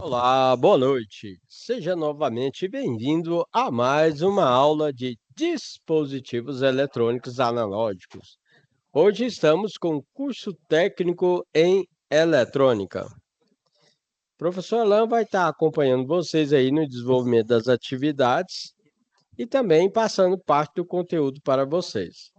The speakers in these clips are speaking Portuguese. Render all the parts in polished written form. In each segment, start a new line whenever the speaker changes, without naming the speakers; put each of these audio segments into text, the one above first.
Olá, boa noite. Seja novamente bem-vindo a mais uma aula de dispositivos eletrônicos analógicos. Hoje estamos com o curso técnico em eletrônica. O professor Alain vai estar acompanhando vocês aí no desenvolvimento das atividades e também passando parte do conteúdo para vocês.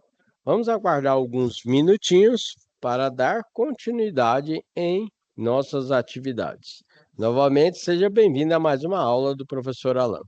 Vamos aguardar alguns minutinhos para dar continuidade em nossas atividades. Novamente, seja bem-vindo a mais uma aula do professor Alain.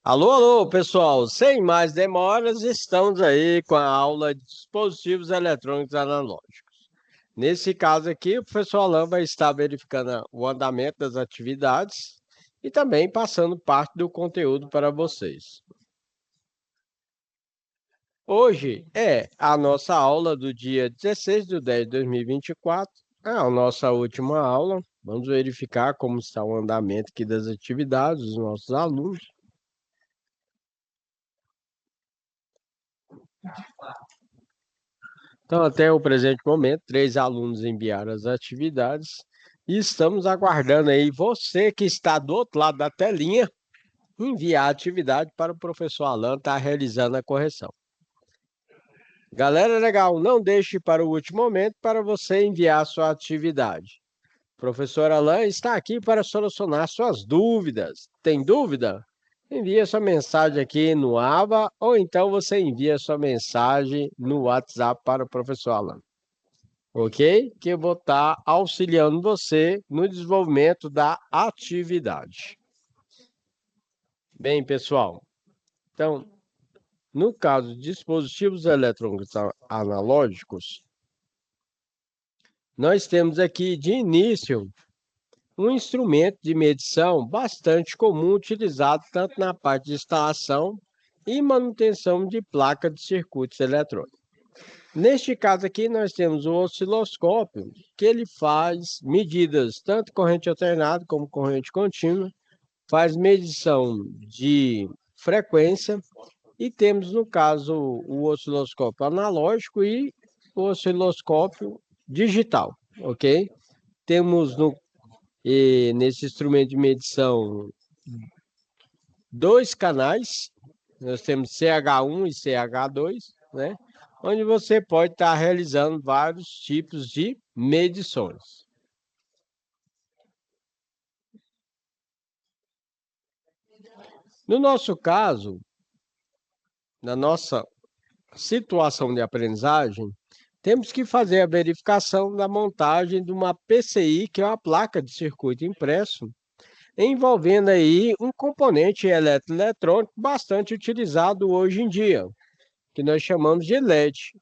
Alô, alô, pessoal. Sem mais demoras, estamos aí com a aula de dispositivos eletrônicos analógicos. Nesse caso aqui, o professor Alain vai estar verificando o andamento das atividades e também passando parte do conteúdo para vocês. Hoje é a nossa aula do dia 16/10/2024, a nossa última aula. Vamos verificar como está o andamento aqui das atividades dos nossos alunos. Então, até o presente momento, 3 alunos enviaram as atividades e estamos aguardando aí você que está do outro lado da telinha enviar a atividade para o professor Alan estar realizando a correção. Galera, legal, não deixe para o último momento para você enviar a sua atividade. O professor Alan está aqui para solucionar suas dúvidas. Tem dúvida? Envie sua mensagem aqui no AVA ou então você envia sua mensagem no WhatsApp para o professor Alan. Ok? Que eu vou estar auxiliando você no desenvolvimento da atividade. Bem, pessoal, então, no caso de dispositivos eletrônicos analógicos, nós temos aqui de início um instrumento de medição bastante comum utilizado tanto na parte de instalação e manutenção de placa de circuitos eletrônicos. Neste caso aqui, nós temos o osciloscópio, que ele faz medidas tanto corrente alternada como corrente contínua, faz medição de frequência, e temos, no caso, o osciloscópio analógico e o osciloscópio digital, ok? Temos nesse instrumento de medição 2 canais, nós temos CH1 e CH2, né? Onde você pode estar realizando vários tipos de medições. No nosso caso, na nossa situação de aprendizagem, temos que fazer a verificação da montagem de uma PCI, que é uma placa de circuito impresso, envolvendo aí um componente eletroeletrônico bastante utilizado hoje em dia, que nós chamamos de LED.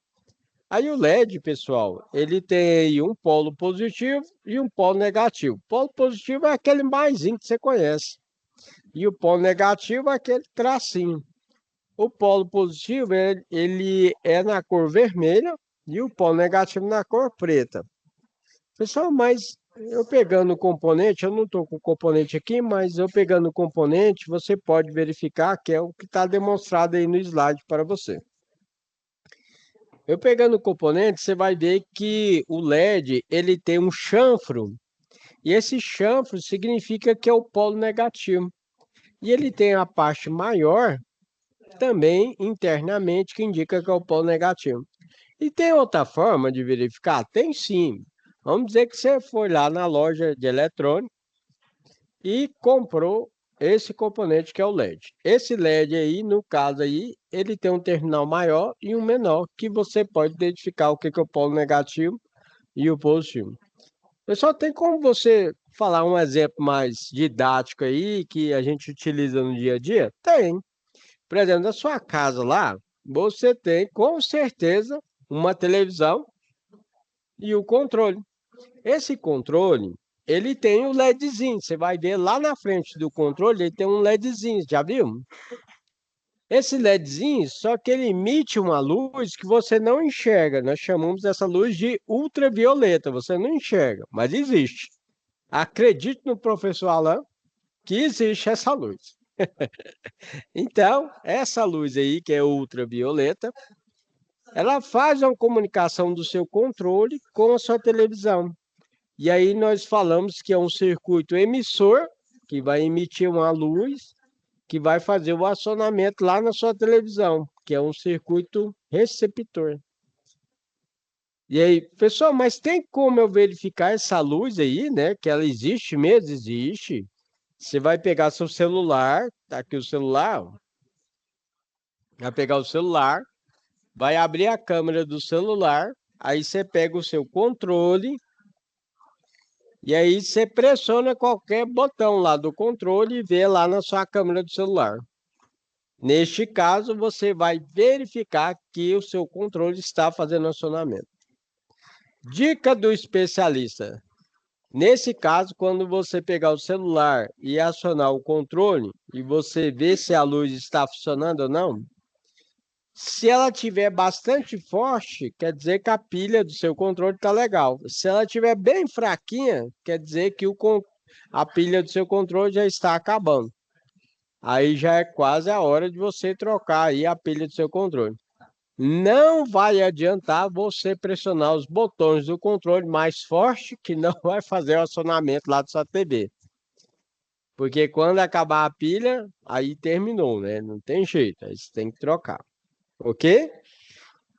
Aí o LED, pessoal, ele tem aí um polo positivo e um polo negativo. O polo positivo é aquele maisinho que você conhece. E o polo negativo é aquele tracinho. O polo positivo, ele é na cor vermelha e o polo negativo na cor preta. Pessoal, mas eu pegando o componente, eu não estou com o componente aqui, mas eu pegando o componente, você pode verificar que é o que está demonstrado aí no slide para você. Eu pegando o componente, você vai ver que o LED, ele tem um chanfro, e esse chanfro significa que é o polo negativo. E ele tem a parte maior, também internamente, que indica que é o polo negativo. E tem outra forma de verificar? Tem sim. Vamos dizer que você foi lá na loja de eletrônico e comprou esse componente que é o LED. Esse LED aí, no caso aí, ele tem um terminal maior e um menor, que você pode identificar o que é o polo negativo e o positivo. Pessoal, tem como você falar um exemplo mais didático aí, que a gente utiliza no dia a dia? Tem. Por exemplo, na sua casa lá, você tem com certeza uma televisão e o controle. Esse controle, ele tem o LEDzinho. Você vai ver lá na frente do controle, ele tem um LEDzinho, já viu? Esse LEDzinho, só que ele emite uma luz que você não enxerga. Nós chamamos essa luz de ultravioleta. Você não enxerga, mas existe. Acredite no professor Alan que existe essa luz. Então, essa luz aí, que é ultravioleta, ela faz uma comunicação do seu controle com a sua televisão. E aí nós falamos que é um circuito emissor, que vai emitir uma luz, que vai fazer o acionamento lá na sua televisão, que é um circuito receptor. E aí, pessoal, mas tem como eu verificar essa luz aí, né? Que ela existe mesmo? Existe. Você vai pegar seu celular, tá aqui o celular, ó. Vai pegar o celular, vai abrir a câmera do celular, aí você pega o seu controle E aí você pressiona qualquer botão lá do controle e vê lá na sua câmera do celular. Neste caso, você vai verificar que o seu controle está fazendo acionamento. Dica do especialista. Nesse caso, quando você pegar o celular e acionar o controle e você ver se a luz está funcionando ou não, se ela tiver bastante forte, quer dizer que a pilha do seu controle está legal. Se ela tiver bem fraquinha, quer dizer que a pilha do seu controle já está acabando. Aí já é quase a hora de você trocar aí a pilha do seu controle. Não vai adiantar você pressionar os botões do controle mais forte, que não vai fazer o acionamento lá da sua TV. Porque quando acabar a pilha, aí terminou, né? Não tem jeito, aí você tem que trocar. Ok?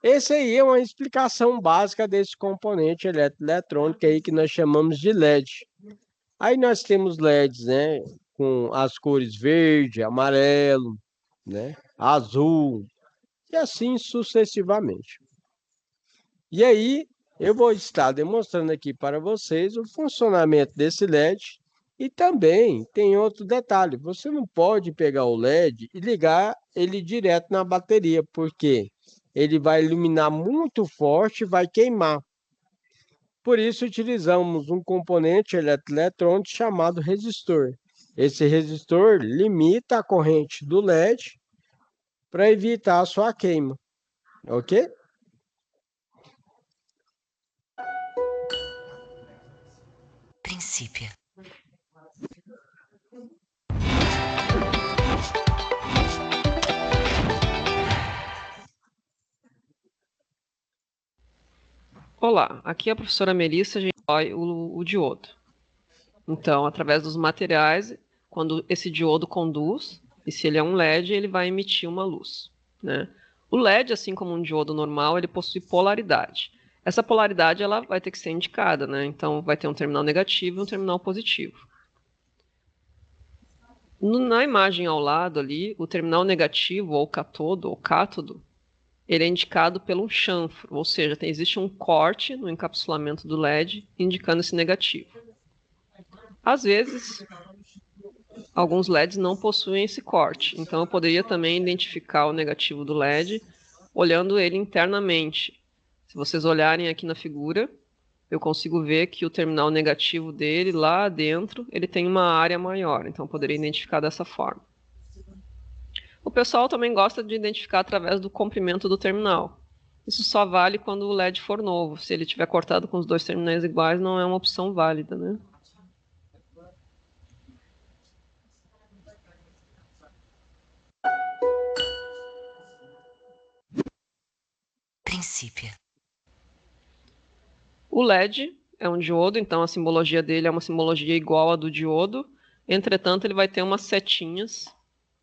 Esse aí é uma explicação básica desse componente eletrônico aí que nós chamamos de LED. Aí nós temos LEDs, né? Com as cores verde, amarelo, né? Azul, e assim sucessivamente. E aí, eu vou estar demonstrando aqui para vocês o funcionamento desse LED e também tem outro detalhe, você não pode pegar o LED e ligar ele direto na bateria, porque ele vai iluminar muito forte e vai queimar. Por isso, utilizamos um componente eletrônico chamado resistor. Esse resistor limita a corrente do LED para evitar a sua queima, ok?
Princípio.
Olá, aqui é a professora Melissa, a gente vai o diodo. Então, através dos materiais, quando esse diodo conduz, e se ele é um LED, ele vai emitir uma luz, né? O LED, assim como um diodo normal, ele possui polaridade. Essa polaridade ela vai ter que ser indicada, né? Então, vai ter um terminal negativo e um terminal positivo. Na imagem ao lado ali, o terminal negativo, ou catodo, ou cátodo, ele é indicado pelo chanfro, ou seja, existe um corte no encapsulamento do LED indicando esse negativo. Às vezes, alguns LEDs não possuem esse corte, então eu poderia também identificar o negativo do LED olhando ele internamente. Se vocês olharem aqui na figura, eu consigo ver que o terminal negativo dele, lá dentro, ele tem uma área maior, então eu poderia identificar dessa forma. O pessoal também gosta de identificar através do comprimento do terminal. Isso só vale quando o LED for novo. Se ele tiver cortado com os dois terminais iguais, não é uma opção válida, né?
Princípio.
O LED é um diodo, então a simbologia dele é uma simbologia igual à do diodo. Entretanto, ele vai ter umas setinhas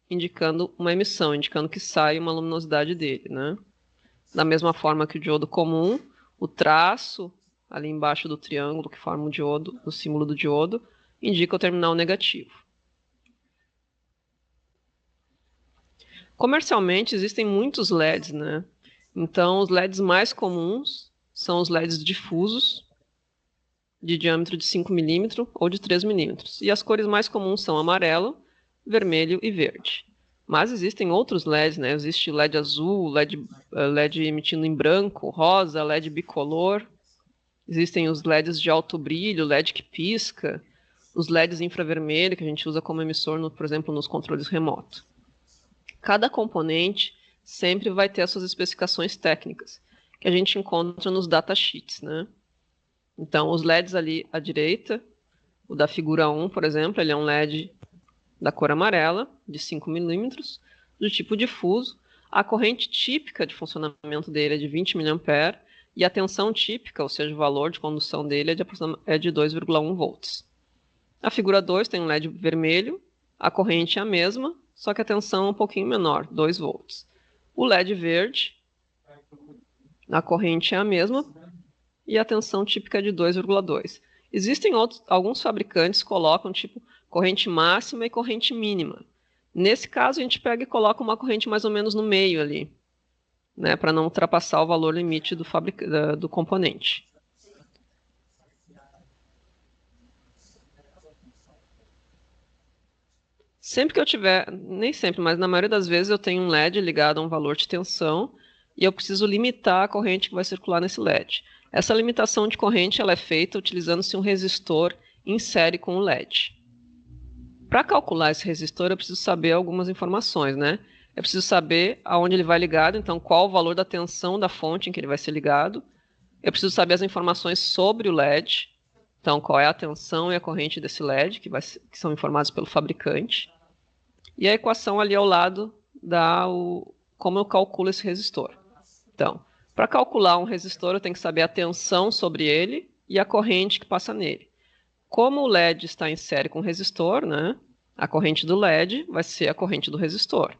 indicando uma emissão, indicando que sai uma luminosidade dele, né? Da mesma forma que o diodo comum, o traço ali embaixo do triângulo que forma o diodo, o símbolo do diodo, indica o terminal negativo. Comercialmente existem muitos LEDs, né? Então, os LEDs mais comuns são os LEDs difusos, de diâmetro de 5 milímetros ou de 3 milímetros. E as cores mais comuns são amarelo, vermelho e verde. Mas existem outros LEDs, né? Existe LED azul, LED emitindo em branco, rosa, LED bicolor. Existem os LEDs de alto brilho, LED que pisca, os LEDs infravermelho, que a gente usa como emissor, por exemplo, nos controles remotos. Cada componente sempre vai ter as suas especificações técnicas, que a gente encontra nos datasheets, né? Então, os LEDs ali à direita, o da figura 1, por exemplo, ele é um LED da cor amarela, de 5 milímetros, do tipo difuso. A corrente típica de funcionamento dele é de 20 mA e a tensão típica, ou seja, o valor de condução dele é de 2,1 volts. A figura 2 tem um LED vermelho, a corrente é a mesma, só que a tensão é um pouquinho menor, 2 volts. O LED verde, a corrente é a mesma, e a tensão típica é de 2,2. Existem alguns fabricantes que colocam tipo corrente máxima e corrente mínima. Nesse caso, a gente pega e coloca uma corrente mais ou menos no meio ali, né, para não ultrapassar o valor limite do componente. Sempre que eu tiver, nem sempre, mas na maioria das vezes eu tenho um LED ligado a um valor de tensão e eu preciso limitar a corrente que vai circular nesse LED. Essa limitação de corrente ela é feita utilizando-se um resistor em série com o LED. Para calcular esse resistor, eu preciso saber algumas informações, né? Eu preciso saber aonde ele vai ligado, então qual o valor da tensão da fonte em que ele vai ser ligado. Eu preciso saber as informações sobre o LED, então qual é a tensão e a corrente desse LED, que são informados pelo fabricante. E a equação ali ao lado dá como eu calculo esse resistor. Então, para calcular um resistor, eu tenho que saber a tensão sobre ele e a corrente que passa nele. Como o LED está em série com o resistor, né, a corrente do LED vai ser a corrente do resistor.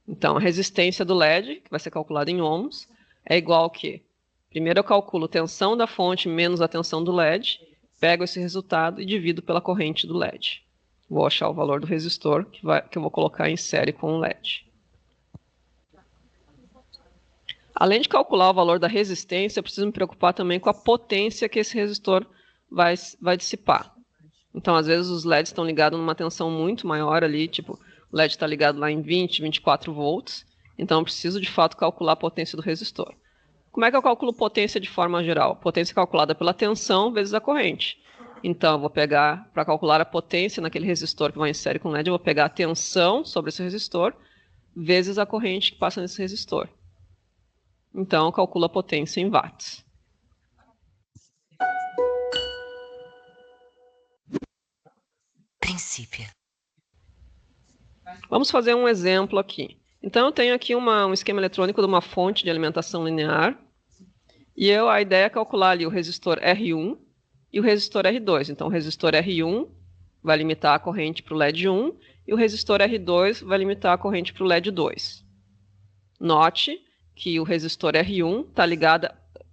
Então, a resistência do LED, que vai ser calculada em ohms, é igual ao quê? Primeiro eu calculo a tensão da fonte menos a tensão do LED, pego esse resultado e divido pela corrente do LED. Vou achar o valor do resistor que eu vou colocar em série com o LED. Além de calcular o valor da resistência, eu preciso me preocupar também com a potência que esse resistor vai dissipar. Então, às vezes, os LEDs estão ligados numa tensão muito maior ali, tipo, o LED está ligado lá em 20, 24 volts, então eu preciso, de fato, calcular a potência do resistor. Como é que eu calculo potência de forma geral? Potência calculada pela tensão vezes a corrente. Então, eu vou pegar, para calcular a potência naquele resistor que vai em série com LED, eu vou pegar a tensão sobre esse resistor vezes a corrente que passa nesse resistor. Então, eu calculo a potência em watts.
Princípio.
Vamos fazer um exemplo aqui. Então, eu tenho aqui um esquema eletrônico de uma fonte de alimentação linear. E a ideia é calcular ali o resistor R1 e o resistor R2. Então, o resistor R1 vai limitar a corrente para o LED 1 e o resistor R2 vai limitar a corrente para o LED 2. Note que o resistor R1 está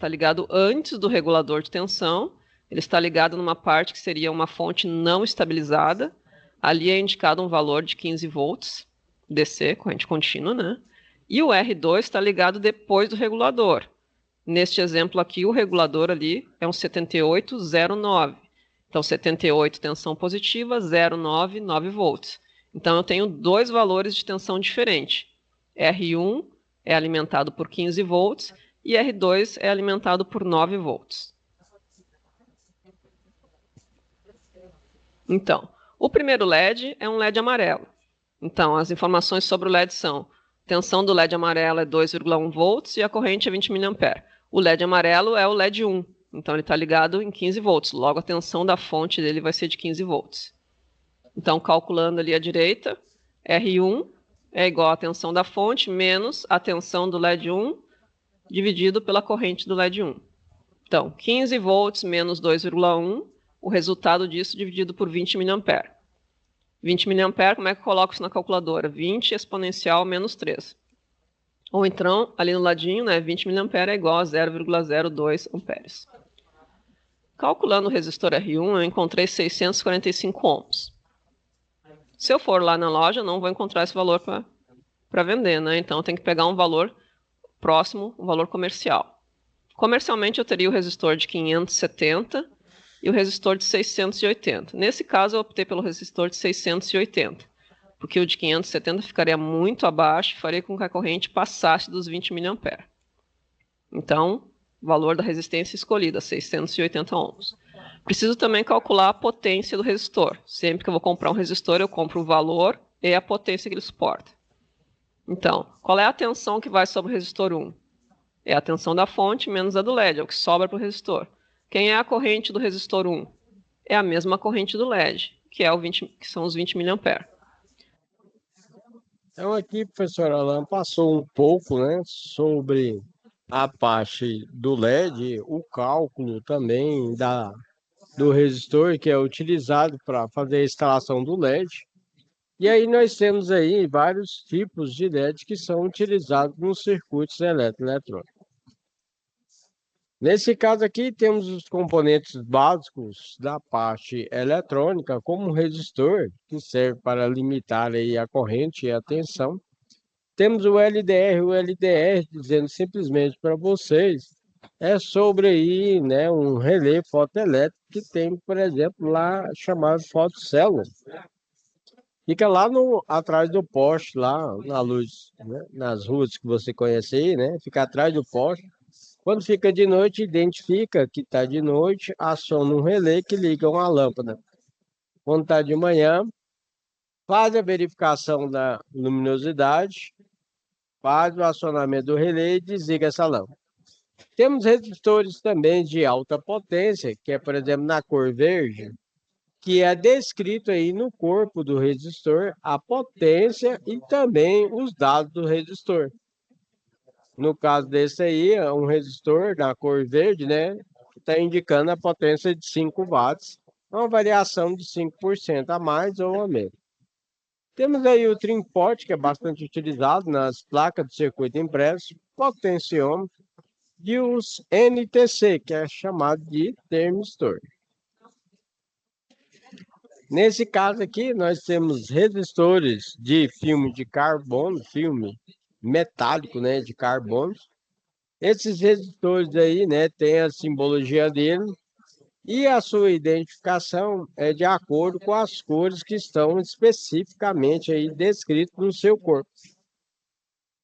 ligado antes do regulador de tensão. Ele está ligado numa parte que seria uma fonte não estabilizada. Ali é indicado um valor de 15 volts DC, corrente contínua, né? E o R2 está ligado depois do regulador. Neste exemplo aqui, o regulador ali é um 7809. Então, 78 tensão positiva, 09, 9 volts. Então, eu tenho dois valores de tensão diferentes. R1 é alimentado por 15 volts e R2 é alimentado por 9 volts. Então, o primeiro LED é um LED amarelo. Então, as informações sobre o LED são: tensão do LED amarelo é 2,1 volts e a corrente é 20 mA. O LED amarelo é o LED 1, então ele está ligado em 15 volts. Logo, a tensão da fonte dele vai ser de 15 volts. Então, calculando ali à direita, R1 é igual à tensão da fonte menos a tensão do LED 1 dividido pela corrente do LED 1. Então, 15 volts menos 2,1, o resultado disso dividido por 20 mA. 20 mA, como é que eu coloco isso na calculadora? 20 exponencial menos 3. Ou então, ali no ladinho, né, 20 mA é igual a 0,02 amperes. Calculando o resistor R1, eu encontrei 645 ohms. Se eu for lá na loja, não vou encontrar esse valor para vender, né? Então, eu tenho que pegar um valor próximo, um valor comercial. Comercialmente, eu teria o resistor de 570 e o resistor de 680. Nesse caso, eu optei pelo resistor de 680, porque o de 570 ficaria muito abaixo e faria com que a corrente passasse dos 20 mA. Então, o valor da resistência escolhida, 680 ohms. Preciso também calcular a potência do resistor. Sempre que eu vou comprar um resistor, eu compro o valor e a potência que ele suporta. Então, qual é a tensão que vai sobre o resistor 1? É a tensão da fonte menos a do LED, é o que sobra para o resistor. Quem é a corrente do resistor 1? É a mesma corrente do LED, que são os 20 mA.
Então, aqui, professor Alan, passou um pouco, né, sobre a parte do LED, o cálculo também do resistor que é utilizado para fazer a instalação do LED. E aí nós temos aí vários tipos de LED que são utilizados nos circuitos eletrônicos. Nesse caso aqui, temos os componentes básicos da parte eletrônica, como o resistor, que serve para limitar aí a corrente e a tensão. Temos o LDR. O LDR, dizendo simplesmente para vocês, é sobre aí, né, um relé fotoelétrico que tem, por exemplo, lá chamado fotocélula. Fica lá atrás do poste, lá na luz, né? Nas ruas que você conhece aí, né? Fica atrás do poste. Quando fica de noite, identifica que está de noite, aciona um relé que liga uma lâmpada. Quando está de manhã, faz a verificação da luminosidade, faz o acionamento do relé e desliga essa lâmpada. Temos resistores também de alta potência, que é, por exemplo, na cor verde, que é descrito aí no corpo do resistor a potência e também os dados do resistor. No caso desse aí, é um resistor na cor verde, né? Que está indicando a potência de 5 watts, uma variação de 5% a mais ou a menos. Temos aí o trim-pot, que é bastante utilizado nas placas de circuito impresso, potenciômetro, e os NTC, que é chamado de termistor. Nesse caso aqui, nós temos resistores de filme de carbono, filme metálico, né, de carbono. Esses resistores aí, né, tem a simbologia dele e a sua identificação é de acordo com as cores que estão especificamente aí descritas no seu corpo.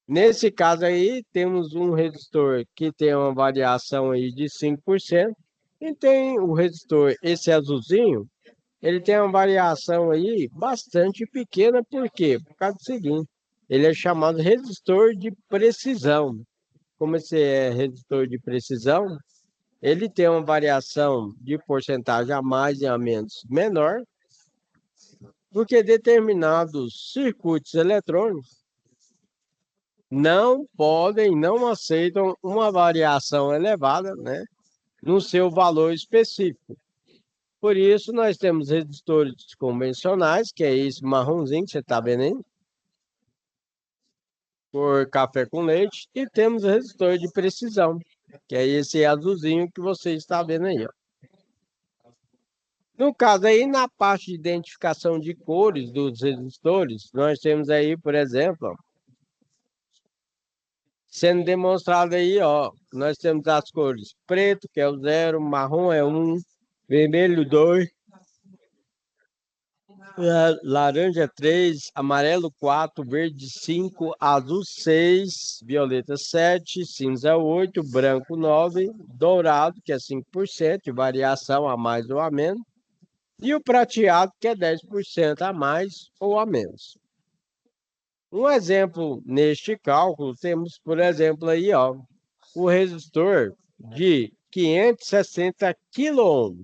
Nesse caso aí, temos um resistor que tem uma variação aí de 5%, e tem o resistor, esse azulzinho, ele tem uma variação aí bastante pequena, por quê? Por causa do seguinte, ele é chamado resistor de precisão. Como esse é resistor de precisão, ele tem uma variação de porcentagem a mais e a menos menor, porque determinados circuitos eletrônicos não podem, não aceitam uma variação elevada, né, no seu valor específico. Por isso, nós temos resistores convencionais, que é esse marronzinho que você está vendo aí, por café com leite, e temos resistor de precisão, que é esse azulzinho que você está vendo aí, ó. No caso aí, na parte de identificação de cores dos resistores, nós temos aí, por exemplo, ó, sendo demonstrado aí, ó, nós temos as cores preto, que é o 0, marrom é 1, vermelho 2, laranja 3, amarelo 4, verde 5, azul 6, violeta 7, cinza 8, branco 9, dourado, que é 5% de variação a mais ou a menos, e o prateado, que é 10% a mais ou a menos. Um exemplo neste cálculo, temos, por exemplo, aí, ó, o resistor de 560 kΩ,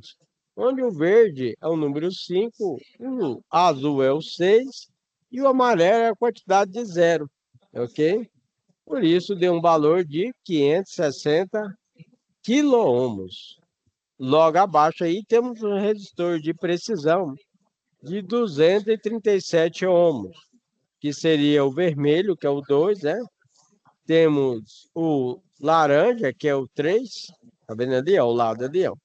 onde o verde é o número 5, o azul é o 6 e o amarelo é a quantidade de 0, ok? Por isso, deu um valor de 560 kΩ. Logo abaixo aí temos um resistor de precisão de 237 ohms, que seria o vermelho, que é o 2, né? Temos o laranja, que é o 3, tá vendo ali, ó, ao lado ali, ó.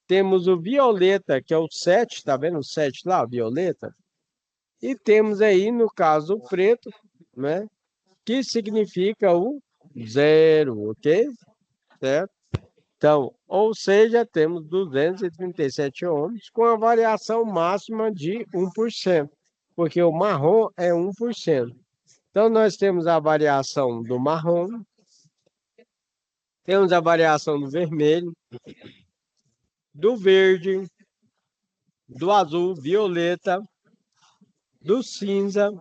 Temos o violeta, que é o 7, tá vendo o 7 lá, violeta? E temos aí, no caso, o preto, né? Que significa o 0, ok? Certo? Então, ou seja, temos 237 ohms com a variação máxima de 1%, porque o marrom é 1%. Então, nós temos a variação do marrom, temos a variação do vermelho, do verde, do azul, violeta, do cinza,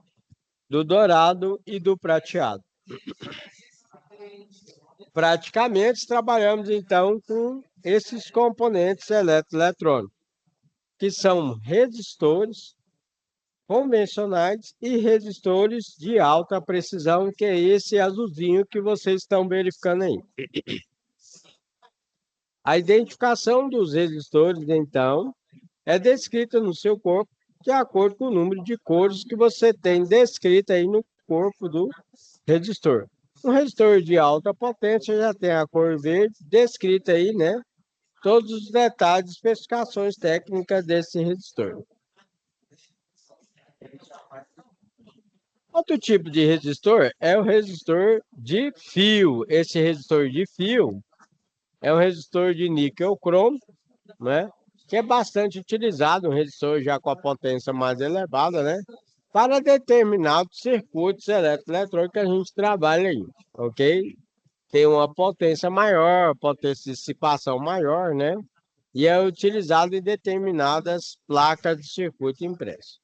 do dourado e do prateado. Praticamente trabalhamos então com esses componentes eletroeletrônicos, que são resistores convencionais e resistores de alta precisão, que é esse azulzinho que vocês estão verificando aí. A identificação dos resistores, então, é descrita no seu corpo de acordo com o número de cores que você tem descrito aí no corpo do resistor. Um resistor de alta potência já tem a cor verde descrita aí, né? Todos os detalhes, especificações técnicas desse resistor. Outro tipo de resistor é o resistor de fio. Esse resistor de fio é um resistor de níquel cromo, né? que é bastante utilizado, um resistor já com a potência mais elevada, né? Para determinados circuitos eletrônicos que a gente trabalha aí, ok? Tem uma potência maior, potência de dissipação maior, né? E é utilizado em determinadas placas de circuito impresso.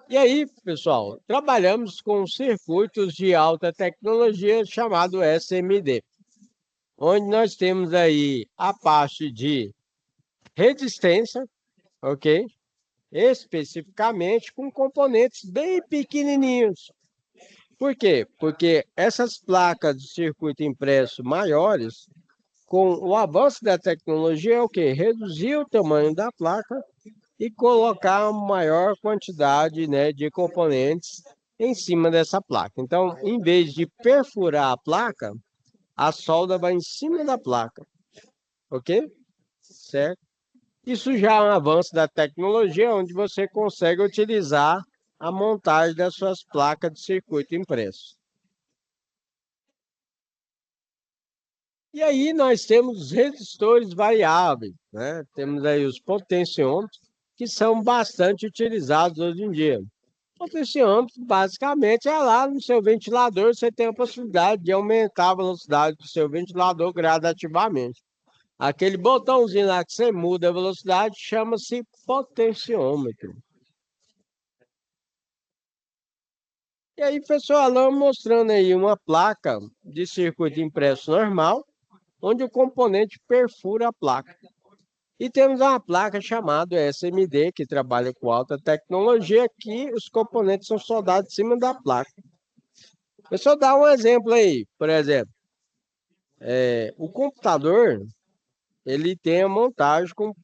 E aí, pessoal, trabalhamos com circuitos de alta tecnologia chamado SMD, onde nós temos aí a parte de resistência, ok? Especificamente com componentes bem pequenininhos. Por quê? Porque essas placas de circuito impresso maiores, com o avanço da tecnologia, é o quê? Reduzir o tamanho da placa e colocar uma maior quantidade, né, de componentes em cima dessa placa. Então, em vez de perfurar a placa, a solda vai em cima da placa, ok? Certo? Isso já é um avanço da tecnologia, onde você consegue utilizar a montagem das suas placas de circuito impresso. E aí nós temos os resistores variáveis, né? Temos aí os potenciômetros, que são bastante utilizados hoje em dia. Potenciômetro, basicamente, é lá no seu ventilador, você tem a possibilidade de aumentar a velocidade do seu ventilador gradativamente. Aquele botãozinho lá que você muda a velocidade chama-se potenciômetro. E aí, pessoal, vamos mostrando aí uma placa de circuito impresso normal, onde o componente perfura a placa. E temos uma placa chamada SMD, que trabalha com alta tecnologia, que os componentes são soldados em cima da placa. Eu só dar um exemplo aí, por exemplo, o computador, ele tem a montagem com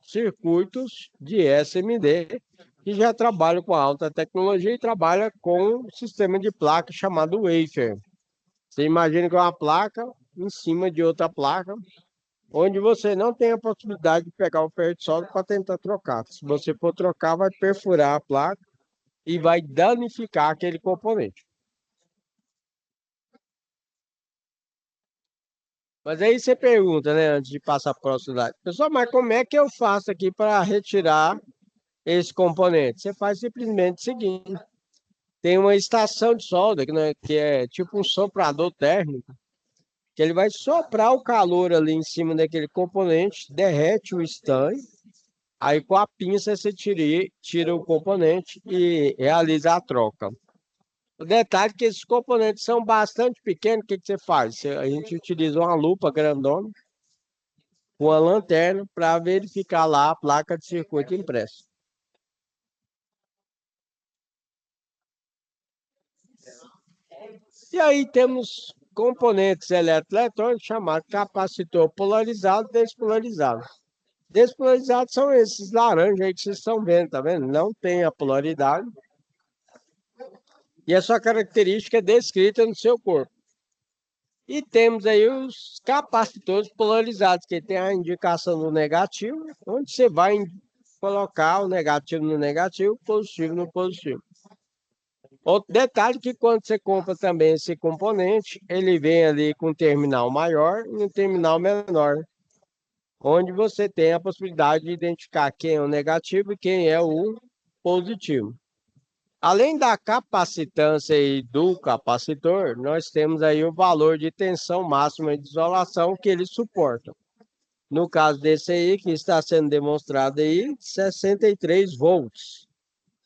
circuitos de SMD, que já trabalham com alta tecnologia e trabalha com um sistema de placa chamado wafer. Você imagina que é uma placa em cima de outra placa, onde você não tem a possibilidade de pegar o ferro de solda para tentar trocar. Se você for trocar, vai perfurar a placa e vai danificar aquele componente. Mas aí você pergunta, né, antes de passar para a próxima slide, pessoal, mas como é que eu faço aqui para retirar esse componente? Você faz simplesmente o seguinte: tem uma estação de solda, que é tipo um soprador térmico, que ele vai soprar o calor ali em cima daquele componente, derrete o estanho, aí com a pinça você tira o componente e realiza a troca. O detalhe é que esses componentes são bastante pequenos, o que você faz? A gente utiliza uma lupa grandona com a lanterna para verificar lá a placa de circuito impresso. E aí temos componentes eletroeletrônicos chamados capacitor polarizado e despolarizado. Despolarizados são esses laranjas aí que vocês estão vendo, tá vendo? Não tem a polaridade. E a sua característica é descrita no seu corpo. E temos aí os capacitores polarizados, que tem a indicação do negativo, onde você vai colocar o negativo no negativo, o positivo no positivo. Outro detalhe que quando você compra também esse componente, ele vem ali com um terminal maior e um terminal menor, onde você tem a possibilidade de identificar quem é o negativo e quem é o positivo. Além da capacitância e do capacitor, nós temos aí o valor de tensão máxima de isolação que ele suporta. No caso desse aí, que está sendo demonstrado aí, 63 volts,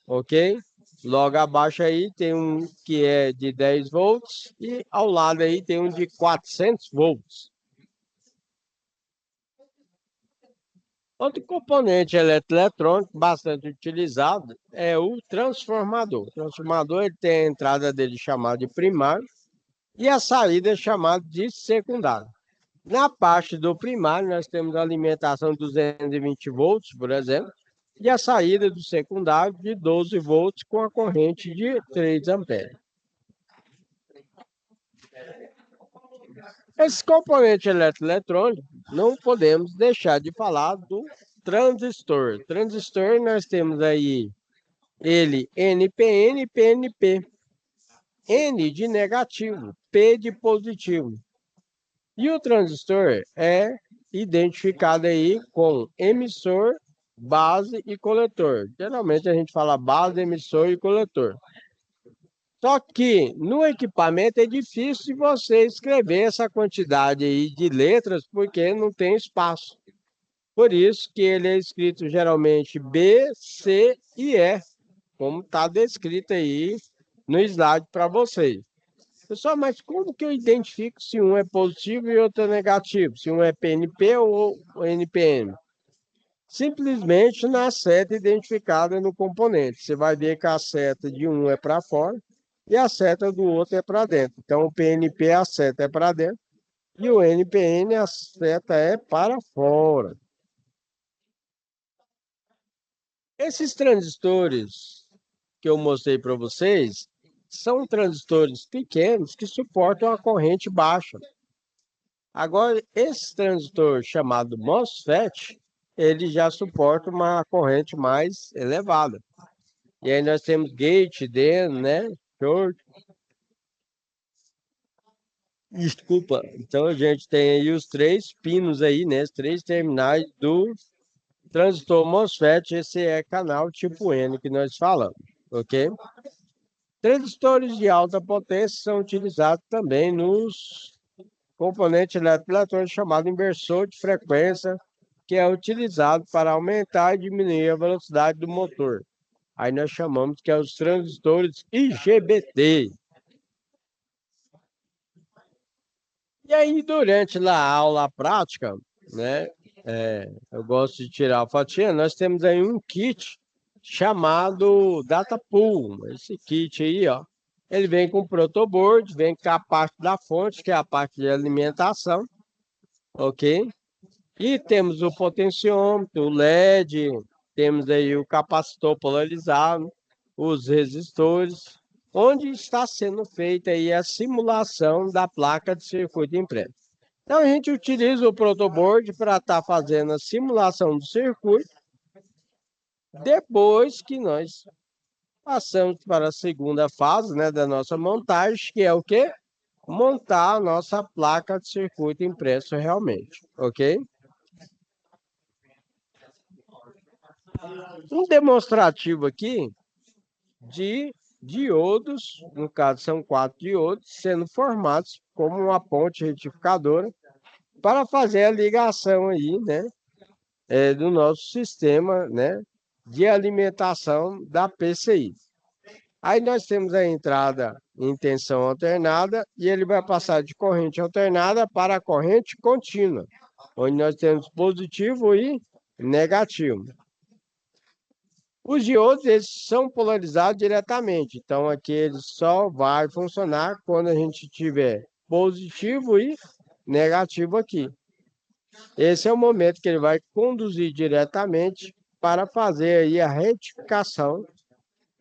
ok? Logo abaixo aí tem um que é de 10 volts e ao lado aí tem um de 400 volts. Outro componente eletroeletrônico bastante utilizado é o transformador. O transformador ele tem a entrada dele chamada de primário e a saída chamada de secundário. Na parte do primário, nós temos a alimentação de 220 volts, por exemplo, e a saída do secundário de 12 volts com a corrente de 3 amperes. Esse componente eletroeletrônico, não podemos deixar de falar do transistor. Transistor, nós temos aí ele NPN e PNP. N de negativo, P de positivo. E o transistor é identificado aí com emissor, base e coletor. Geralmente a gente fala base, emissor e coletor. Só que no equipamento é difícil você escrever essa quantidade aí de letras porque não tem espaço. Por isso que ele é escrito geralmente B, C e E, como está descrito aí no slide para vocês. Pessoal, mas como que eu identifico se um é positivo e outro é negativo? Se um é PNP ou NPN? Simplesmente na seta identificada no componente. Você vai ver que a seta de um é para fora e a seta do outro é para dentro. Então, o PNP, a seta é para dentro e o NPN, a seta é para fora. Esses transistores que eu mostrei para vocês são transistores pequenos que suportam a corrente baixa. Agora, esse transistor chamado MOSFET, ele já suporta uma corrente mais elevada. E aí nós temos gate, DIN, né? Short. Desculpa. Então a gente tem aí os três pinos aí, né? Os três terminais do transistor MOSFET. Esse é canal tipo N que nós falamos, ok? Transistores de alta potência são utilizados também nos componentes eletroeletrônicos chamado inversor de frequência, que é utilizado para aumentar e diminuir a velocidade do motor. Aí nós chamamos que é os transistores IGBT. E aí, durante lá a aula prática, né, eu gosto de tirar a fotinha, nós temos aí um kit chamado Data Pool. Esse kit aí, ó, ele vem com o protoboard, vem com a parte da fonte, que é a parte de alimentação, ok? E temos o potenciômetro, o LED, temos aí o capacitor polarizado, os resistores, onde está sendo feita aí a simulação da placa de circuito impresso. Então a gente utiliza o protoboard para estar fazendo a simulação do circuito, depois que nós passamos para a segunda fase, né, da nossa montagem, que é o quê? Montar a nossa placa de circuito impresso realmente, ok? Um demonstrativo aqui de diodos, no caso são 4 diodos, sendo formados como uma ponte retificadora para fazer a ligação aí, né, do nosso sistema, né, de alimentação da PCI. Aí nós temos a entrada em tensão alternada e ele vai passar de corrente alternada para a corrente contínua, onde nós temos positivo e negativo. Os diodos, eles são polarizados diretamente, então aqui ele só vai funcionar quando a gente tiver positivo e negativo aqui. Esse é o momento que ele vai conduzir diretamente para fazer aí a retificação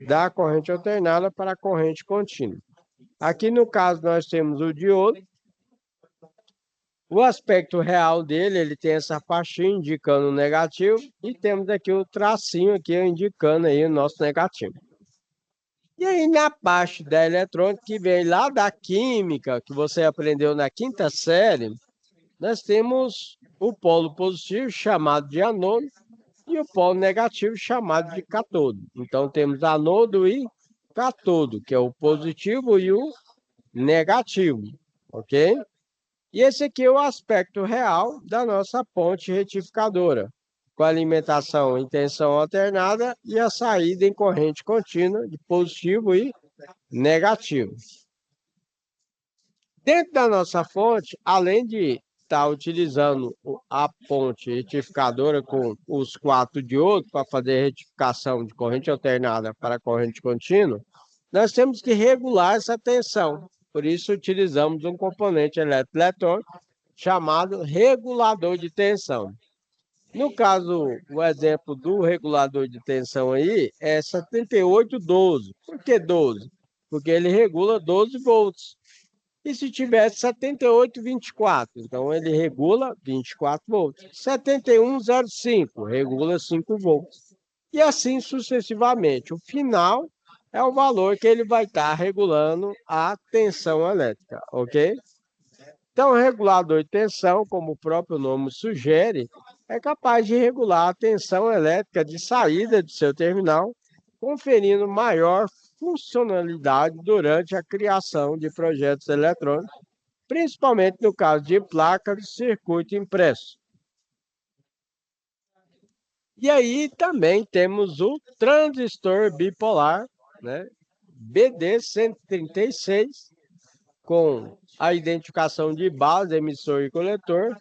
da corrente alternada para a corrente contínua. Aqui no caso nós temos o diodo. O aspecto real dele, ele tem essa faixinha indicando o negativo e temos aqui o tracinho aqui indicando aí o nosso negativo. E aí na parte da eletrônica, que vem lá da química, que você aprendeu na quinta série, nós temos o polo positivo, chamado de anodo, e o polo negativo, chamado de catodo. Então temos anodo e catodo, que é o positivo e o negativo, ok? E esse aqui é o aspecto real da nossa ponte retificadora, com a alimentação em tensão alternada e a saída em corrente contínua de positivo e negativo. Dentro da nossa fonte, além de estar utilizando a ponte retificadora com os 4 diodos para fazer retificação de corrente alternada para corrente contínua, nós temos que regular essa tensão. Por isso, utilizamos um componente eletroeletrônico chamado regulador de tensão. No caso, o exemplo do regulador de tensão aí é 7812. Por que 12? Porque ele regula 12 volts. E se tivesse 7824, então ele regula 24 volts. 7105, regula 5 volts. E assim sucessivamente. O final é o valor que ele vai estar regulando a tensão elétrica, ok? Então, o regulador de tensão, como o próprio nome sugere, é capaz de regular a tensão elétrica de saída de seu terminal, conferindo maior funcionalidade durante a criação de projetos eletrônicos, principalmente no caso de placas de circuito impresso. E aí também temos o transistor bipolar, né, BD136, com a identificação de base, emissor e coletor,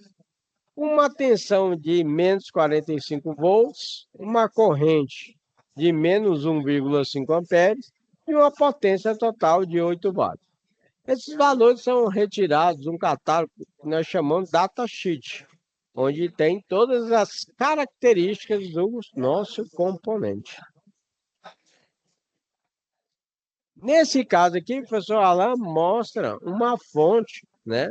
uma tensão de menos 45 volts, uma corrente de menos 1,5 amperes e uma potência total de 8 watts. Esses valores são retirados de um catálogo que nós chamamos datasheet, onde tem todas as características do nosso componente. Nesse caso aqui, o professor Alan mostra uma fonte, né,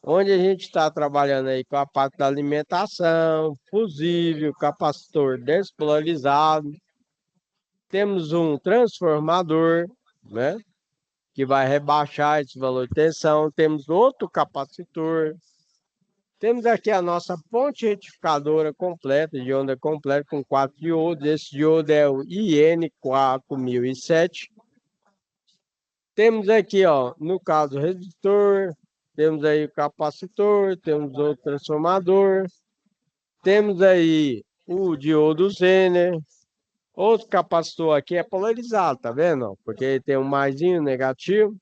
onde a gente está trabalhando aí com a parte da alimentação, fusível, capacitor despolarizado. Temos um transformador, né, que vai rebaixar esse valor de tensão. Temos outro capacitor. Temos aqui a nossa ponte retificadora completa, de onda completa, com 4 diodos. Esse diodo é o IN4007. Temos aqui, ó, no caso, o resistor. Temos aí o capacitor, temos outro transformador. Temos aí o diodo Zener. Outro capacitor aqui é polarizado, tá vendo? Porque tem um maisinho negativo.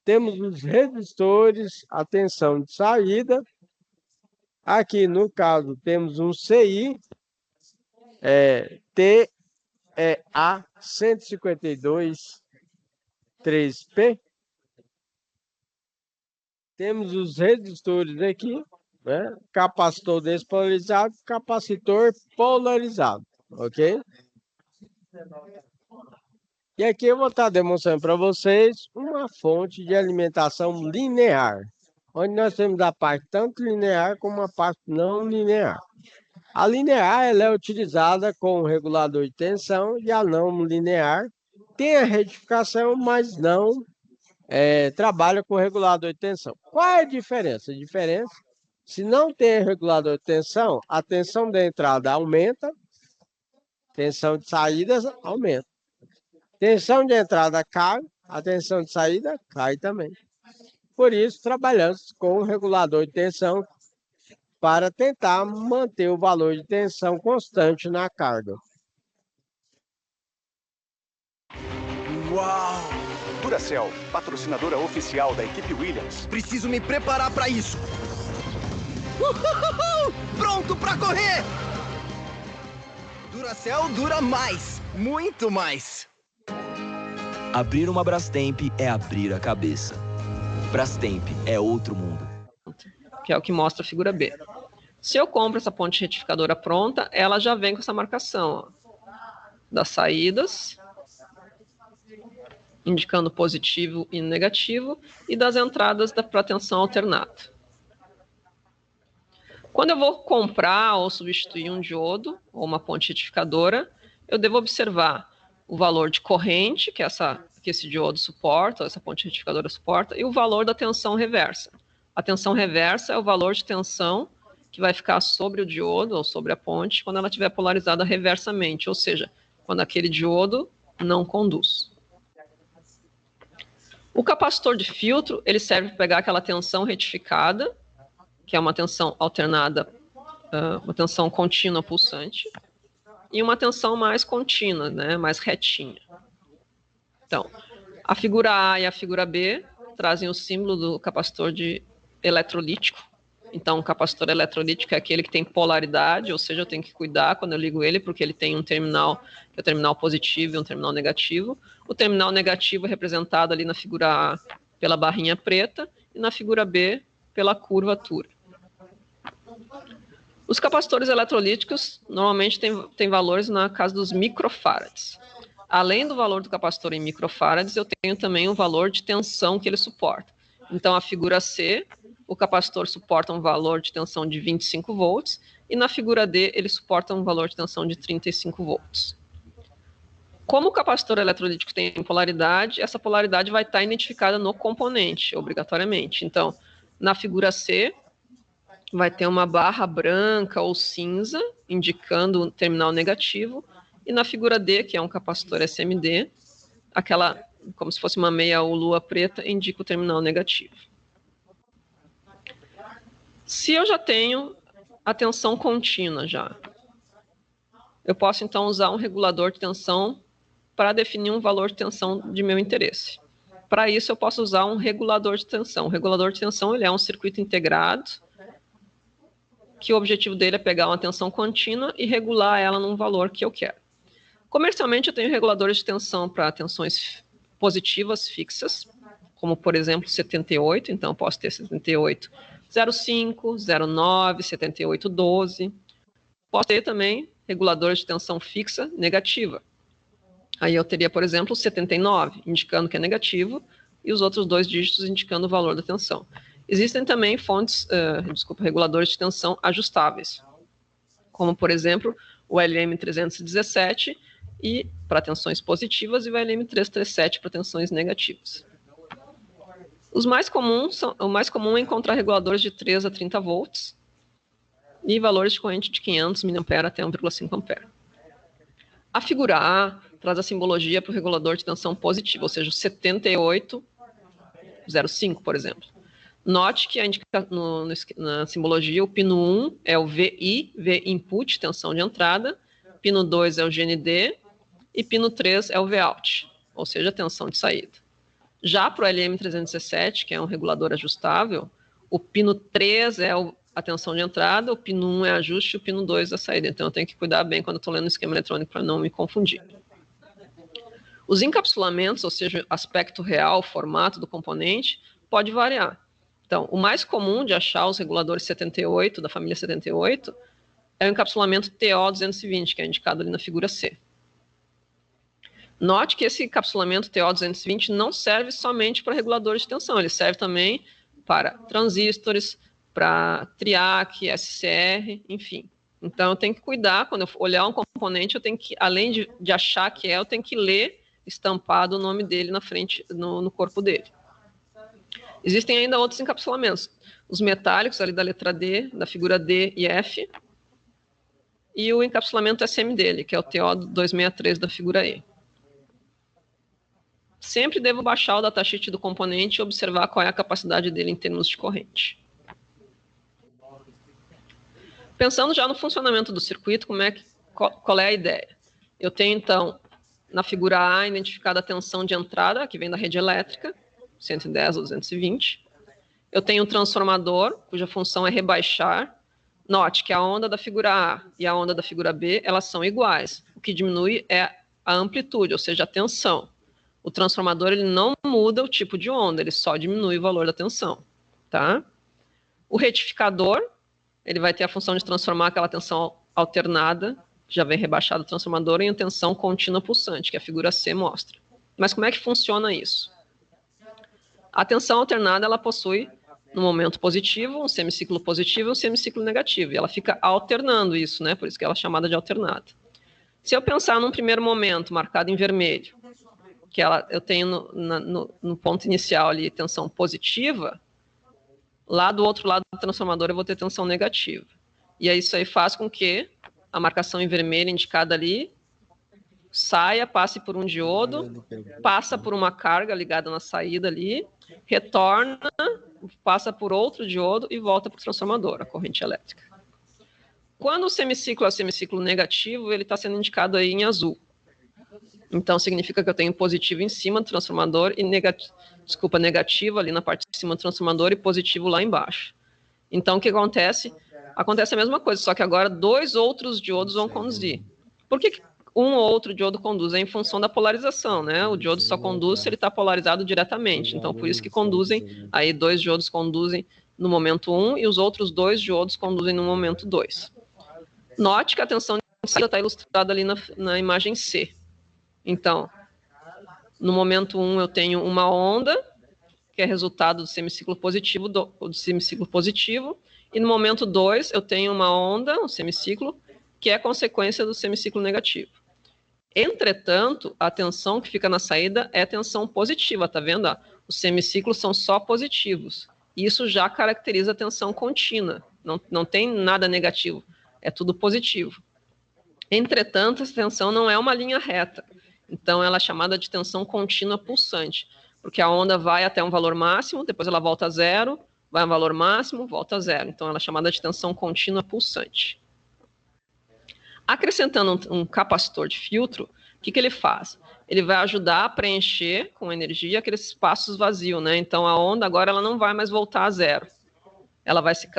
Temos os resistores, a tensão de saída. Aqui, no caso, temos um CI, TEA 152 3P. Temos os resistores aqui, né? Capacitor despolarizado, capacitor polarizado, ok? E aqui eu vou estar demonstrando para vocês uma fonte de alimentação linear, onde nós temos a parte tanto linear como a parte não linear. A linear ela é utilizada com o regulador de tensão e a não linear tem a retificação, mas não trabalha com o regulador de tensão. Qual é a diferença? A diferença, se não tem regulador de tensão, a tensão da entrada aumenta, tensão de saída aumenta. Tensão de entrada cai, a tensão de saída cai também. Por isso, trabalhamos com o regulador de tensão para tentar manter o valor de tensão constante na carga.
Uau! Duracell, patrocinadora oficial da equipe Williams.
Preciso me preparar para isso. Pronto para correr! Duracell dura mais, muito mais.
Abrir uma Brastemp é abrir a cabeça. Brastemp é outro mundo.
Que é o que mostra a figura B. Se eu compro essa ponte retificadora pronta, ela já vem com essa marcação, ó, das saídas, indicando positivo e negativo, e das entradas para tensão alternada. Quando eu vou comprar ou substituir um diodo ou uma ponte retificadora, eu devo observar o valor de corrente que esse diodo suporta, ou essa ponte retificadora suporta, e o valor da tensão reversa. A tensão reversa é o valor de tensão que vai ficar sobre o diodo ou sobre a ponte quando ela estiver polarizada reversamente, ou seja, quando aquele diodo não conduz. O capacitor de filtro, ele serve para pegar aquela tensão retificada, que é uma tensão alternada, uma tensão contínua pulsante, e uma tensão mais contínua, né, mais retinha. Então, a figura A e a figura B trazem o símbolo do capacitor eletrolítico. Então, o capacitor eletrolítico é aquele que tem polaridade, ou seja, eu tenho que cuidar quando eu ligo ele, porque ele tem um terminal, que é o terminal positivo e um terminal negativo. O terminal negativo é representado ali na figura A pela barrinha preta e na figura B pela curvatura. Os capacitores eletrolíticos normalmente têm valores na casa dos microfarads. Além do valor do capacitor em microfarads, eu tenho também o valor de tensão que ele suporta. Então, a figura C, o capacitor suporta um valor de tensão de 25 volts, e na figura D, ele suporta um valor de tensão de 35 volts. Como o capacitor eletrolítico tem polaridade, essa polaridade vai estar identificada no componente, obrigatoriamente. Então, Na figura C, vai ter uma barra branca ou cinza, indicando o terminal negativo. E na figura D, que é um capacitor SMD, aquela, como se fosse uma meia ou lua preta, indica o terminal negativo. Se eu já tenho a tensão contínua já, eu posso então usar um regulador de tensão para definir um valor de tensão de meu interesse. Para isso, eu posso usar um regulador de tensão. O regulador de tensão ele é um circuito integrado, que o objetivo dele é pegar uma tensão contínua e regular ela num valor que eu quero. Comercialmente, eu tenho reguladores de tensão para tensões positivas fixas, como, por exemplo, 78. Então, eu posso ter 78,05, 0,9, 78,12. Posso ter também reguladores de tensão fixa negativa. Aí eu teria, por exemplo, 79, indicando que é negativo, e os outros 2 dígitos indicando o valor da tensão. Existem também reguladores de tensão ajustáveis, como, por exemplo, o LM317 e para tensões positivas e o LM337 para tensões negativas. O mais comum é encontrar reguladores de 3 a 30 volts e valores de corrente de 500 mA até 1,5 A. A figura A traz a simbologia para o regulador de tensão positiva, ou seja, o 78,05, por exemplo. Note que na simbologia o pino 1 é o VI, V input, tensão de entrada, pino 2 é o GND e pino 3 é o Vout, ou seja, tensão de saída. Já para o LM317, que é um regulador ajustável, o pino 3 é a tensão de entrada, o pino 1 é ajuste e o pino 2 é a saída. Então eu tenho que cuidar bem quando eu estou lendo o esquema eletrônico para não me confundir. Os encapsulamentos, ou seja, aspecto real, formato do componente, pode variar. Então, o mais comum de achar os reguladores 78, da família 78, é o encapsulamento TO220, que é indicado ali na figura C. Note que esse encapsulamento TO220 não serve somente para reguladores de tensão, ele serve também para transistores, para TRIAC, SCR, enfim. Então, eu tenho que cuidar, quando eu olhar um componente, eu tenho que, além de achar que eu tenho que ler estampado o nome dele na frente, no corpo dele. Existem ainda outros encapsulamentos, os metálicos ali da letra D, da figura D e F, e o encapsulamento SM dele, que é o TO263 da figura E. Sempre devo baixar o datasheet do componente e observar qual é a capacidade dele em termos de corrente. Pensando já no funcionamento do circuito, qual é a ideia? Eu tenho, então, na figura A, identificada a tensão de entrada, que vem da rede elétrica, 110 ou 220. Eu tenho um transformador, cuja função é rebaixar. Note que a onda da figura A e a onda da figura B, elas são iguais. O que diminui é a amplitude, ou seja, a tensão. O transformador ele não muda o tipo de onda, ele só diminui o valor da tensão. Tá? O retificador, ele vai ter a função de transformar aquela tensão alternada, que já vem rebaixada do transformador, em tensão contínua pulsante, que a figura C mostra. Mas como é que funciona isso? A tensão alternada, ela possui, no momento positivo, um semiciclo positivo e um semiciclo negativo. E ela fica alternando isso, né? Por isso que ela é chamada de alternada. Se eu pensar num primeiro momento, marcado em vermelho, que eu tenho no ponto inicial ali tensão positiva, lá do outro lado do transformador eu vou ter tensão negativa. E aí isso aí faz com que a marcação em vermelho indicada ali saia, passe por um diodo, passa por uma carga ligada na saída ali, retorna, passa por outro diodo e volta para o transformador, a corrente elétrica. Quando o semiciclo é o semiciclo negativo, ele está sendo indicado aí em azul. Então, significa que eu tenho positivo em cima do transformador e negativo ali na parte de cima do transformador e positivo lá embaixo. Então, o que acontece? Acontece a mesma coisa, só que agora 2 outros diodos vão conduzir. Por que um ou outro diodo conduz? É em função da polarização, né? O diodo só conduz se ele está polarizado diretamente. Então, por isso que conduzem, aí 2 diodos conduzem no momento 1 e os outros 2 diodos conduzem no momento 2. Note que a tensão de saída está ilustrada ali na imagem C. Então, no momento 1 eu tenho uma onda, que é resultado do semiciclo positivo, e no momento 2 eu tenho uma onda, um semiciclo, que é consequência do semiciclo negativo. Entretanto, a tensão que fica na saída é tensão positiva, tá vendo? Os semiciclos são só positivos. Isso já caracteriza a tensão contínua, não tem nada negativo, é tudo positivo. Entretanto, essa tensão não é uma linha reta, então ela é chamada de tensão contínua pulsante, porque a onda vai até um valor máximo, depois ela volta a zero, vai a um valor máximo, volta a zero. Então ela é chamada de tensão contínua pulsante. Acrescentando um capacitor de filtro, o que ele faz? Ele vai ajudar a preencher com energia aqueles espaços vazios, né? Então a onda agora ela não vai mais voltar a zero.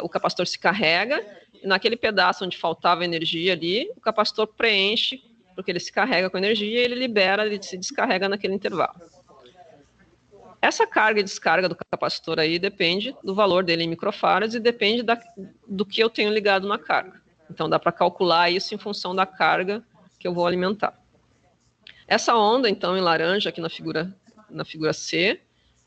O capacitor se carrega, e naquele pedaço onde faltava energia ali, o capacitor preenche, porque ele se carrega com energia e ele libera, ele se descarrega naquele intervalo. Essa carga e descarga do capacitor aí depende do valor dele em microfarads e depende do que eu tenho ligado na carga. Então dá para calcular isso em função da carga que eu vou alimentar. Essa onda, então, em laranja, aqui na figura C,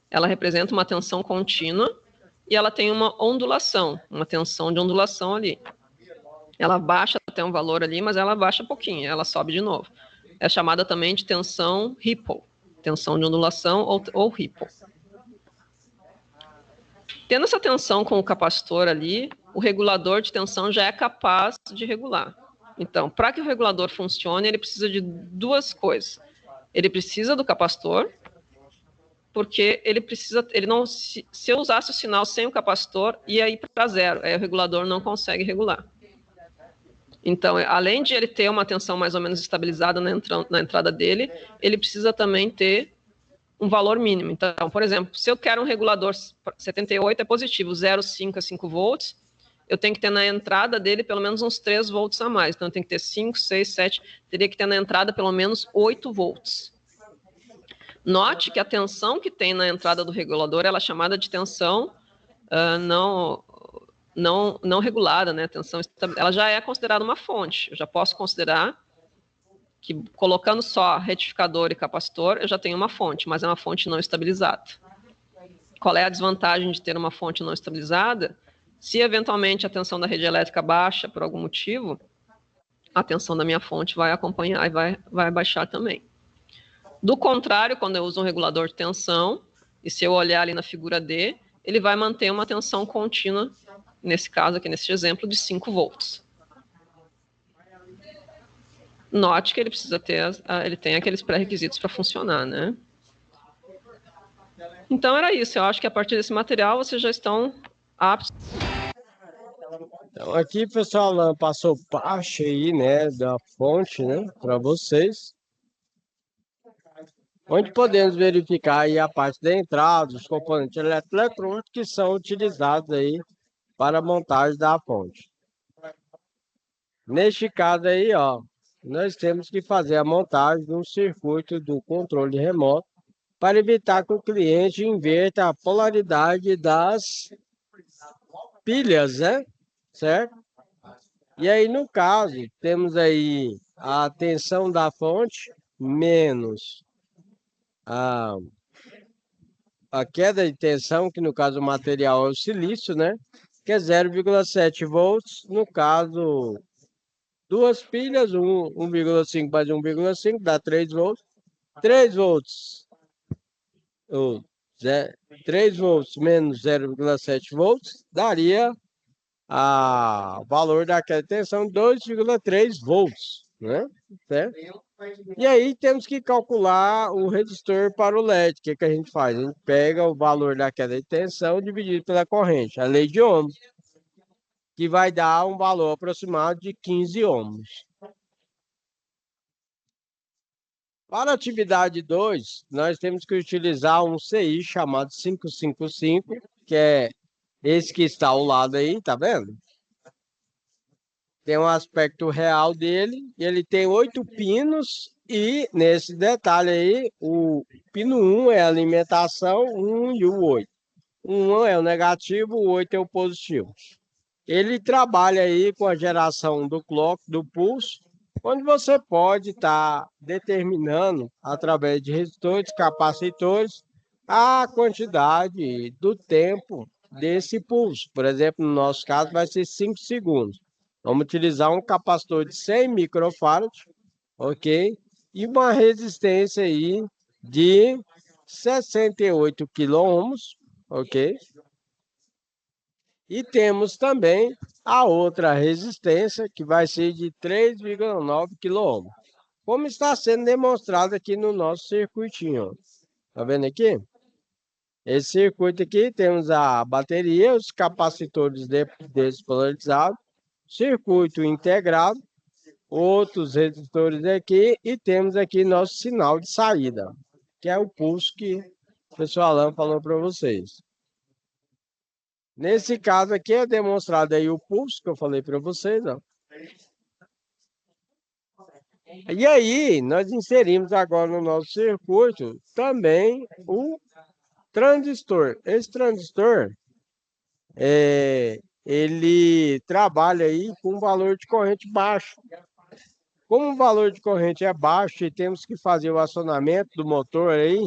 ela representa uma tensão contínua e ela tem uma ondulação, uma tensão de ondulação ali. Ela baixa até um valor ali, mas ela baixa pouquinho, ela sobe de novo. É chamada também de tensão ripple, tensão de ondulação ou ripple. Tendo essa tensão com o capacitor ali, o regulador de tensão já é capaz de regular. Então, para que o regulador funcione, ele precisa de duas coisas. Ele precisa do capacitor, porque se eu usasse o sinal sem o capacitor, ia ir para zero. Aí o regulador não consegue regular. Então, além de ele ter uma tensão mais ou menos estabilizada na entrada dele, ele precisa também ter um valor mínimo. Então, por exemplo, se eu quero um regulador 78 é positivo, 0,5 a 5 volts, eu tenho que ter na entrada dele pelo menos uns 3 volts a mais. Então, eu tenho que ter 5, 6, 7, teria que ter na entrada pelo menos 8 volts. Note que a tensão que tem na entrada do regulador ela é chamada de tensão não regulada, né? Ela já é considerada uma fonte. Eu já posso considerar que colocando só retificador e capacitor, eu já tenho uma fonte, mas é uma fonte não estabilizada. Qual é a desvantagem de ter uma fonte não estabilizada? Se eventualmente a tensão da rede elétrica baixa por algum motivo, a tensão da minha fonte vai acompanhar e vai baixar também. Do contrário, quando eu uso um regulador de tensão, e se eu olhar ali na figura D, ele vai manter uma tensão contínua, nesse caso aqui, nesse exemplo, de 5 volts. Note que ele precisa ele tem aqueles pré-requisitos para funcionar, né? Então era isso, eu acho que a partir desse material vocês já estão aptos.
Então aqui, pessoal, ela passou parte aí, né, da fonte, né, para vocês. Onde podemos verificar aí a parte da entrada, os componentes eletrônicos que são utilizados aí para a montagem da fonte. Neste caso aí, ó, nós temos que fazer a montagem de um circuito do controle remoto para evitar que o cliente inverta a polaridade das pilhas, né? Certo? E aí, no caso, temos aí a tensão da fonte menos a queda de tensão, que no caso o material é o silício, né? Que é 0,7 volts, no caso, duas pilhas, 1,5 mais 1,5 dá 3 volts. 3 volts, 3 volts menos 0,7 volts, daria o valor daquela tensão 2,3 volts, né? Certo? E aí temos que calcular o resistor para o LED. O que a gente faz? A gente pega o valor daquela tensão dividido pela corrente, a lei de ohms, que vai dar um valor aproximado de 15 ohms. Para a atividade 2, nós temos que utilizar um CI chamado 555, que é esse que está ao lado aí, tá vendo? Tem um aspecto real dele, ele tem 8 pinos e nesse detalhe aí, o pino 1 é a alimentação, 1 e o 8. O 1 é o negativo, o 8 é o positivo. Ele trabalha aí com a geração do clock, do pulso, onde você pode estar determinando, através de resistores, capacitores, a quantidade do tempo desse pulso. Por exemplo, no nosso caso, vai ser 5 segundos. Vamos utilizar um capacitor de 100 microfarads, ok? E uma resistência aí de 68 quiloohms, ok? E temos também a outra resistência, que vai ser de 3,9 kΩ, como está sendo demonstrado aqui no nosso circuitinho. Tá vendo aqui? Esse circuito aqui, temos a bateria, os capacitores despolarizados, circuito integrado, outros resistores aqui, e temos aqui nosso sinal de saída, que é o pulso que o professor Alan falou para vocês. Nesse caso aqui é demonstrado aí o pulso que eu falei para vocês, ó. E aí, nós inserimos agora no nosso circuito também o transistor. Esse transistor, ele trabalha aí com um valor de corrente baixo. Como o valor de corrente é baixo e temos que fazer o acionamento do motor aí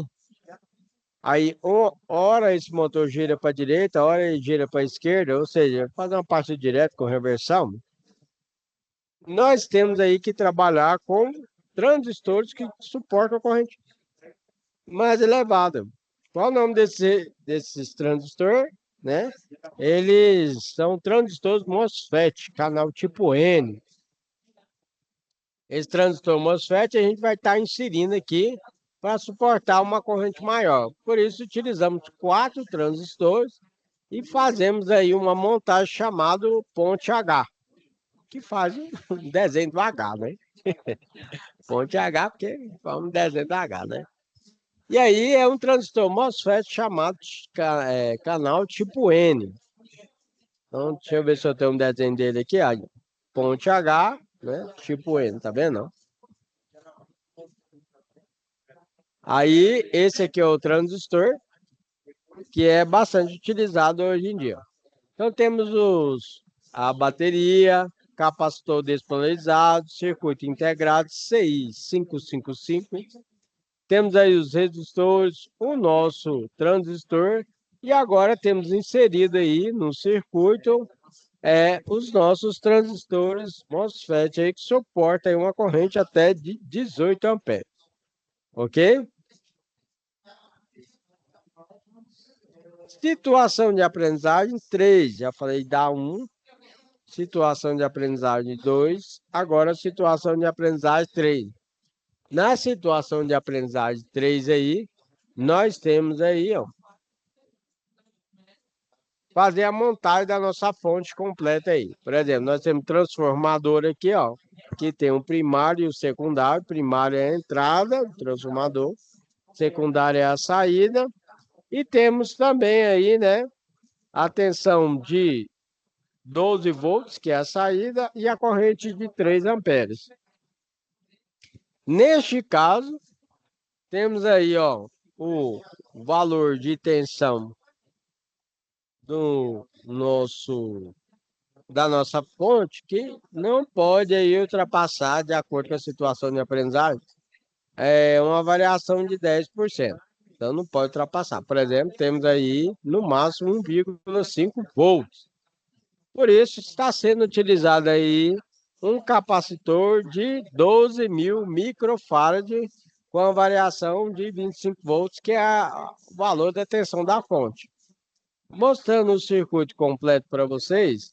ora esse motor gira para a direita, ora ele gira para a esquerda, ou seja, fazer uma parte direta com reversão, nós temos aí que trabalhar com transistores que suportam a corrente mais elevada. Qual o nome desses transistores? Né? Eles são transistores MOSFET, canal tipo N. Esse transistor MOSFET a gente vai estar inserindo aqui para suportar uma corrente maior. Por isso, utilizamos 4 transistores e fazemos aí uma montagem chamada ponte H, que faz um desenho do H, né? Ponte H, porque faz um desenho do H, né? E aí é um transistor MOSFET chamado canal tipo N. Então, deixa eu ver se eu tenho um desenho dele aqui, ó. Ponte H, né? Tipo N, tá vendo? Aí, esse aqui é o transistor, que é bastante utilizado hoje em dia. Então, temos a bateria, capacitor despolarizado, circuito integrado, CI 555. Temos aí os resistores, o nosso transistor, e agora temos inserido aí no circuito os nossos transistores MOSFET aí, que suportam aí uma corrente até de 18 amperes. Ok? Situação de aprendizagem 3, já falei da 1. Situação de aprendizagem 2, agora situação de aprendizagem 3. Na situação de aprendizagem 3 aí, nós temos aí, ó, fazer a montagem da nossa fonte completa aí. Por exemplo, nós temos transformador aqui, ó, que tem o primário e o secundário. Primário é a entrada do transformador, secundário é a saída. E temos também aí, né, a tensão de 12 volts, que é a saída, e a corrente de 3 amperes. Neste caso, temos aí, ó, o valor de tensão da nossa fonte, que não pode aí ultrapassar, de acordo com a situação de aprendizagem, uma variação de 10%. Então, não pode ultrapassar. Por exemplo, temos aí, no máximo, 1,5 volts. Por isso, está sendo utilizado aí um capacitor de 12.000 microfarads com a variação de 25 volts, que é o valor da tensão da fonte. Mostrando o circuito completo para vocês,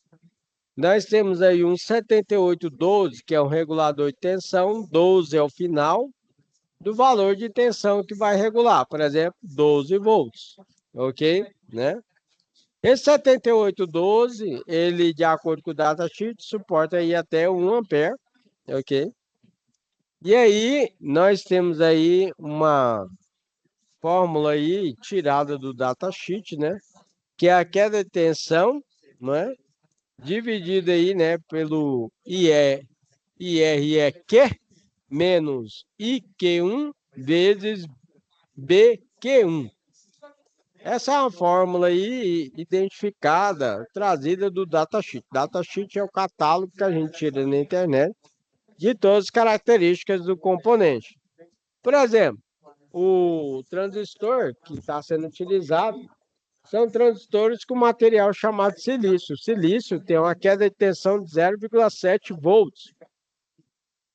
nós temos aí um 7812, que é um regulador de tensão, 12 é o final do valor de tensão que vai regular, por exemplo, 12 volts, ok? Né? Esse 7812, ele, de acordo com o datasheet, suporta aí até 1 ampere, ok? E aí, nós temos aí uma fórmula aí tirada do datasheet, né? Que é a queda de tensão, né? Dividida aí, né, pelo IREQ menos IQ1 vezes BQ1. Essa é uma fórmula aí identificada, trazida do datasheet. Datasheet é o catálogo que a gente tira na internet de todas as características do componente. Por exemplo, o transistor que está sendo utilizado são transistores com material chamado silício. O silício tem uma queda de tensão de 0,7 volts,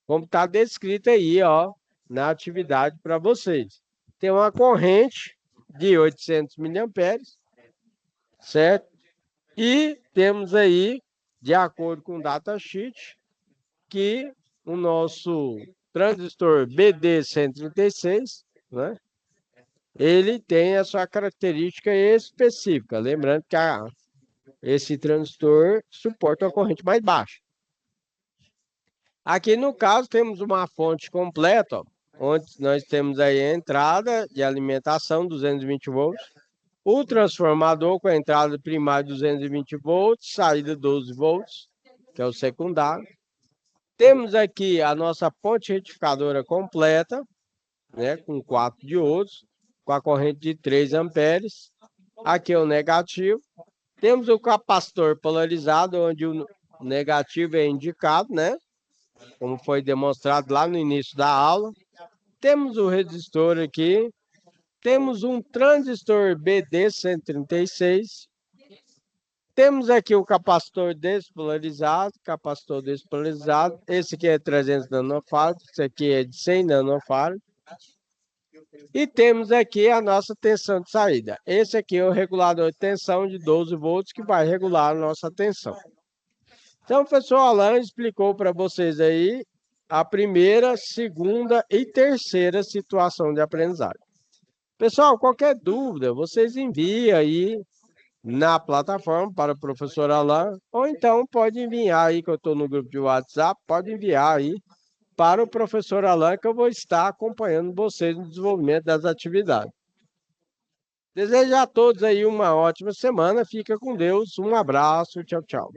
como está descrito aí, ó, na atividade para vocês. Tem uma corrente de 800 miliamperes, certo? E temos aí, de acordo com o datasheet, que o nosso transistor BD136, né, ele tem a sua característica específica. Lembrando que esse transistor suporta uma corrente mais baixa. Aqui no caso temos uma fonte completa, ó, onde nós temos aí a entrada de alimentação 220 volts, o transformador com a entrada primária 220 volts, saída 12 volts, que é o secundário. Temos aqui a nossa ponte retificadora completa, né, com 4 diodos, com a corrente de 3 amperes. Aqui é o negativo. Temos o capacitor polarizado, onde o negativo é indicado, né, como foi demonstrado lá no início da aula. Temos o resistor aqui. Temos um transistor BD136. Temos aqui o capacitor despolarizado, Esse aqui é 300 nanofarads, esse aqui é de 100 nanofarads. E temos aqui a nossa tensão de saída. Esse aqui é o regulador de tensão de 12 volts que vai regular a nossa tensão. Então, o professor Alan explicou para vocês aí a primeira, segunda e terceira situação de aprendizagem. Pessoal, qualquer dúvida, vocês enviam aí na plataforma para o professor Alan, ou então pode enviar aí, que eu estou no grupo de WhatsApp, pode enviar aí para o professor Alan, que eu vou estar acompanhando vocês no desenvolvimento das atividades. Desejo a todos aí uma ótima semana, fica com Deus, um abraço, tchau, tchau.